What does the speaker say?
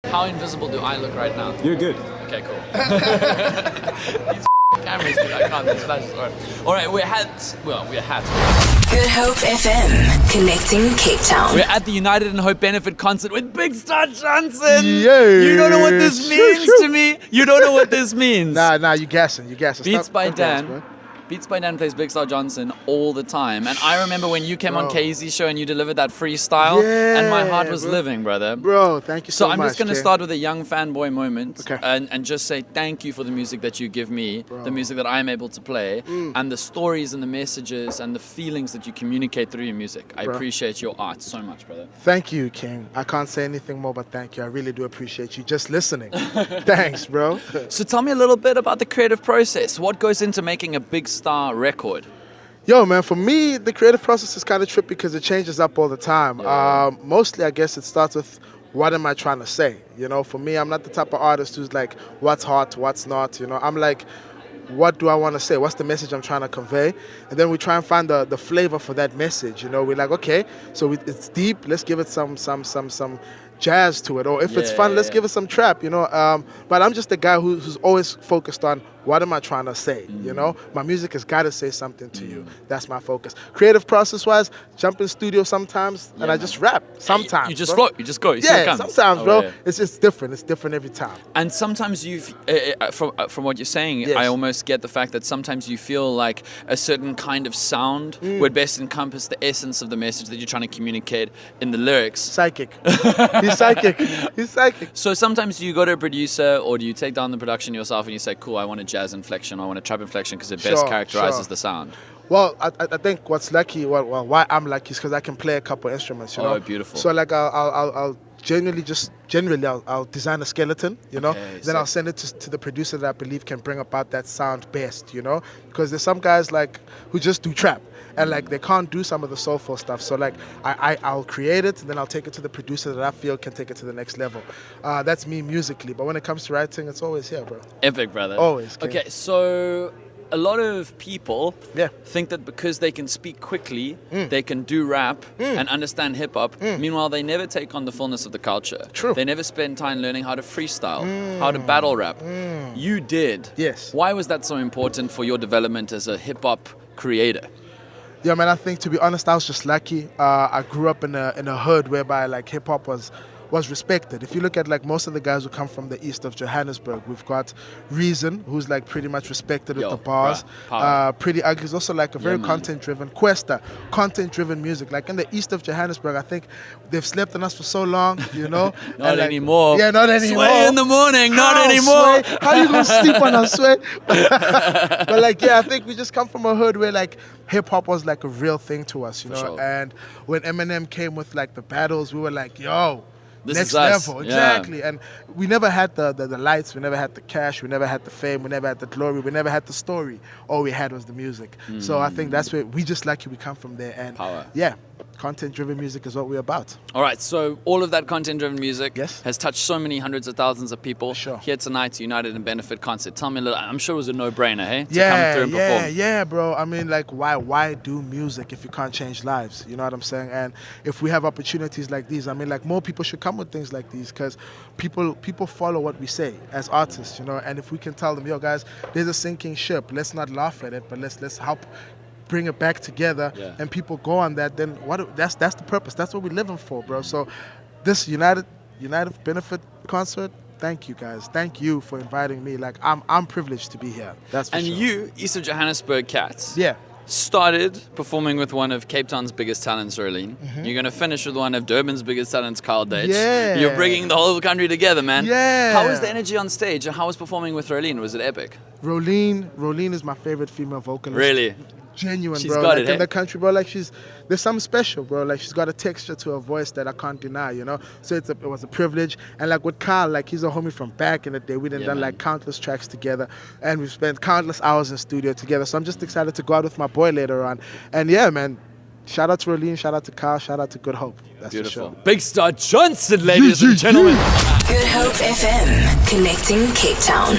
How invisible do I look right now? You're good. Okay, cool. These cameras, dude, I can't. These flashes. All right, we're at. Good Hope FM, connecting Cape Town. We're at the United in Hope benefit concert with Big Star Johnson. Yes. You don't know what this means to me. You don't know what this means. Nah, you guessing. Beats by Dan. Beats by Dan plays Big Star Johnson all the time. And I remember when you came on KZ's show and you delivered that freestyle, and my heart was living, brother. Bro, thank you so much. So I'm just going to start with a young fanboy moment, Okay. and just say thank you for the music that you give me, the music that I'm able to play, and the stories and the messages and the feelings that you communicate through your music. I appreciate your art so much, brother. Thank you, King. I can't say anything more but thank you. I really do appreciate you just listening. Thanks, bro. So tell me a little bit about the creative process. What goes into making a Big Star record? Yo, man, for me, the creative process is kind of trippy because it changes up all the time. Mostly, I guess it starts with what am I trying to say? You know, for me, I'm not the type of artist who's like, what's hot, what's not? You know, I'm like, what do I want to say? What's the message I'm trying to convey? And then we try and find the flavor for that message. You know, we're like, okay, so it's deep. Let's give it some jazz to it, or if it's fun, let's give it some trap, you know. But I'm just a guy who's always focused on what am I trying to say, you know. My music has got to say something to you. That's my focus. Creative process wise, jump in studio sometimes and I just rap sometimes. You just flow, you just go. You see what comes. Sometimes, bro. It's different. It's different every time. And sometimes you've, from what you're saying, I almost get the fact that sometimes you feel like a certain kind of sound would best encompass the essence of the message that you're trying to communicate in the lyrics. Psychic. He's psychic. He's psychic. So sometimes you go to a producer, or do you take down the production yourself and you say, cool, I want a jazz inflection, I want a trap inflection because it best characterizes the sound? Well, I think what's lucky, why I'm lucky is because I can play a couple instruments, you know. Oh, beautiful. So like I'll generally I'll design a skeleton, you know. Then I'll send it to the producer that I believe can bring about that sound best, you know. Because there's some guys like who just do trap. And like they can't do some of the soulful stuff, so like I'll create it and then I'll take it to the producer that I feel can take it to the next level. That's me musically, but when it comes to writing, it's always here, bro. Epic, brother. Always. King. Okay, so a lot of people Yeah. think that because they can speak quickly, they can do rap and understand hip hop. Meanwhile, they never take on the fullness of the culture. True. They never spend time learning how to freestyle, how to battle rap. You did. Yes. Why was that so important for your development as a hip hop creator? Yeah, man, I think to be honest, I was just lucky. I grew up in a hood whereby like hip hop was respected. If you look at like most of the guys who come from the east of Johannesburg, we've got Reason, who's like pretty much respected with the bars. Pretty Ugly is also like a very content-driven. Questa, content-driven music. Like in the east of Johannesburg, I think they've slept on us for so long, you know. Not anymore. Yeah, not anymore. Sway in the morning, not anymore. Sway? How you gonna sleep on us, Sway? But like, yeah, I think we just come from a hood where like hip hop was like a real thing to us, you know. Sure. And when Eminem came with like the battles, we were like, yo. This next is us. level, exactly. And we never had the lights, we never had the cash, we never had the fame, we never had the glory, we never had the story. All we had was the music. So I think that's where we just lucky we come from there. And Power. Yeah, content-driven music is what we're about. All right, so all of that content-driven music Yes. has touched so many hundreds of thousands of people. Sure. Here tonight, United in Benefit concert. Tell me a little. I'm sure it was a no-brainer, hey? To come through and perform. Yeah, bro. I mean, like, why do music if you can't change lives? You know what I'm saying? And if we have opportunities like these, I mean, like, more people should come with things like these because people follow what we say as artists, you know. And if we can tell them, yo, guys, there's a sinking ship. Let's not laugh at it, but let's help bring it back together, and people go on that, then that's the purpose. That's what we're living for, bro. So this United Benefit concert, thank you guys. Thank you for inviting me. Like I'm privileged to be here. That's for sure. And you, East of Johannesburg Cats, Yeah. started performing with one of Cape Town's biggest talents, Rolene. You're going to finish with one of Durban's biggest talents, Kyle Dutch. Yeah. You're bringing the whole country together, man. Yeah. How was the energy on stage? How was performing with Rolene? Was it epic? Rolene is my favorite female vocalist. Really? Genuine, She's bro. got Like it, in the country, bro. Like there's something special, bro. Like she's got a texture to her voice that I can't deny, you know. So it was a privilege. And like with Kyle, like he's a homie from back in the day. We done like countless tracks together, and we've spent countless hours in studio together. So I'm just excited to go out with my boy later on. And yeah, man. Shout out to Rolene, shout out to Kyle, shout out to Good Hope. That's Beautiful. for sure. Big Star Johnson, ladies and gentlemen. Good Hope FM, connecting Cape Town.